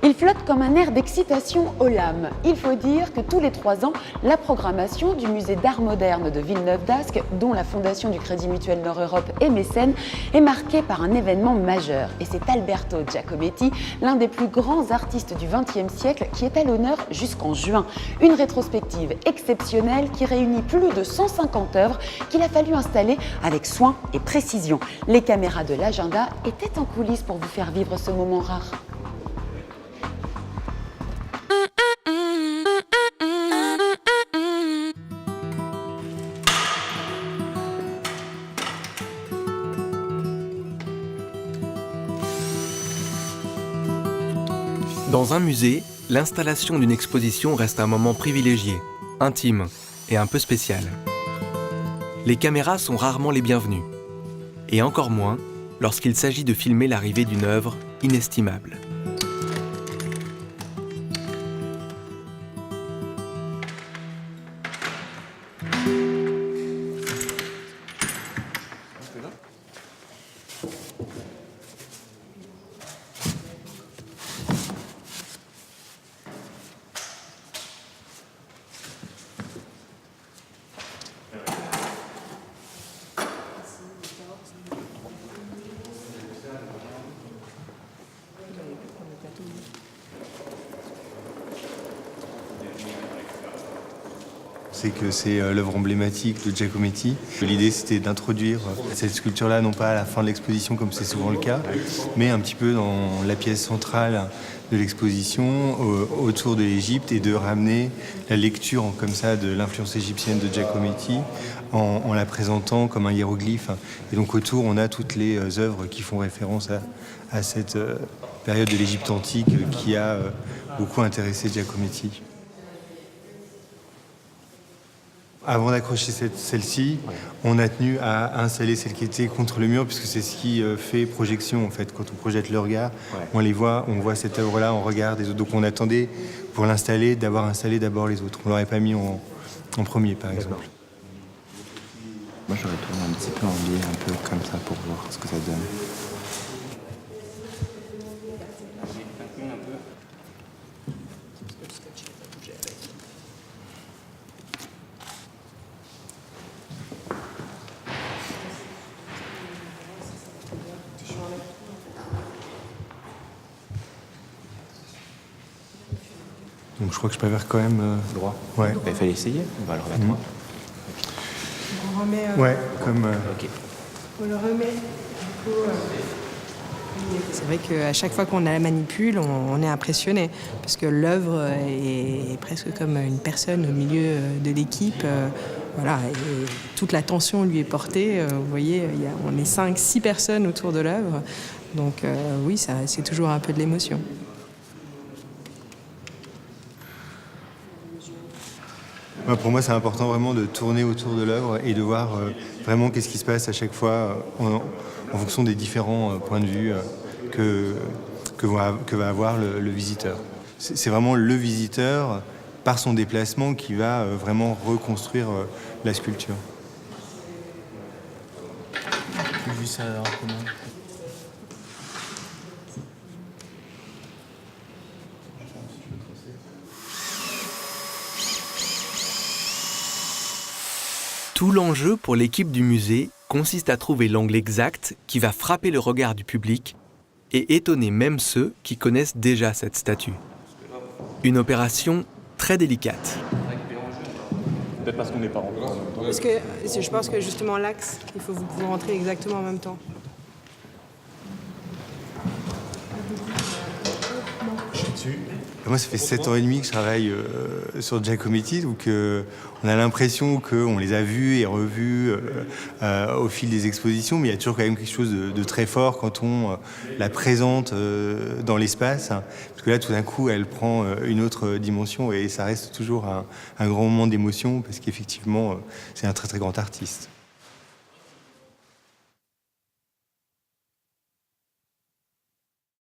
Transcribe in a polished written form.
Il flotte comme un air d'excitation aux lames. Il faut dire que tous les 3 ans, la programmation du musée d'art moderne de Villeneuve-d'Ascq, dont la fondation du Crédit Mutuel Nord-Europe est mécène, est marquée par un événement majeur. Et c'est Alberto Giacometti, l'un des plus grands artistes du XXe siècle, qui est à l'honneur jusqu'en juin. Une rétrospective exceptionnelle qui réunit plus de 150 œuvres qu'il a fallu installer avec soin et précision. Les caméras de l'agenda étaient en coulisses pour vous faire vivre ce moment rare. Dans un musée, l'installation d'une exposition reste un moment privilégié, intime et un peu spécial. Les caméras sont rarement les bienvenues, et encore moins lorsqu'il s'agit de filmer l'arrivée d'une œuvre inestimable. C'est que c'est l'œuvre emblématique de Giacometti. L'idée, c'était d'introduire cette sculpture-là, non pas à la fin de l'exposition, comme c'est souvent le cas, mais un petit peu dans la pièce centrale de l'exposition, autour de l'Égypte, et de ramener la lecture comme ça de l'influence égyptienne de Giacometti en la présentant comme un hiéroglyphe. Et donc autour, on a toutes les œuvres qui font référence à cette période de l'Égypte antique qui a beaucoup intéressé Giacometti. Avant d'accrocher celle-ci, on a tenu à installer celle qui était contre le mur, puisque c'est ce qui fait projection en fait. Quand on projette le regard, on les voit, on voit cette œuvre-là en regard des autres. Donc on attendait pour l'installer d'avoir installé d'abord les autres. On l'aurait pas mis en premier, par exemple. Moi, j'aurais tourné un petit peu en biais, un peu comme ça, pour voir ce que ça donne. Donc je crois que je préfère quand même... Droit. Ouais. Il fallait essayer, on va le remettre. On remet. Ouais, comme... Ok. On le remet. C'est vrai qu'à chaque fois qu'on la manipule, on est impressionné. Parce que l'œuvre est presque comme une personne au milieu de l'équipe. Voilà, et toute l'attention lui est portée. Vous voyez, on est 5-6 personnes autour de l'œuvre. Donc oui, c'est toujours un peu de l'émotion. Pour moi, c'est important vraiment de tourner autour de l'œuvre et de voir vraiment qu'est-ce qui se passe à chaque fois en fonction des différents points de vue que va avoir le visiteur. C'est vraiment le visiteur, par son déplacement, qui va vraiment reconstruire la sculpture. Tu as vu ça alors comment ? Tout l'enjeu pour l'équipe du musée consiste à trouver l'angle exact qui va frapper le regard du public et étonner même ceux qui connaissent déjà cette statue. Une opération très délicate. Peut-être parce qu'on n'est pas rentré en même temps. Parce que je pense que justement l'axe, il faut vous pouvez rentrer exactement en même temps. Moi, ça fait 7 ans et demi que je travaille sur Giacometti, donc on a l'impression qu'on les a vus et revus au fil des expositions, mais il y a toujours quand même quelque chose de très fort quand on la présente dans l'espace, parce que là, tout d'un coup, elle prend une autre dimension et ça reste toujours un grand moment d'émotion, parce qu'effectivement, c'est un très très grand artiste.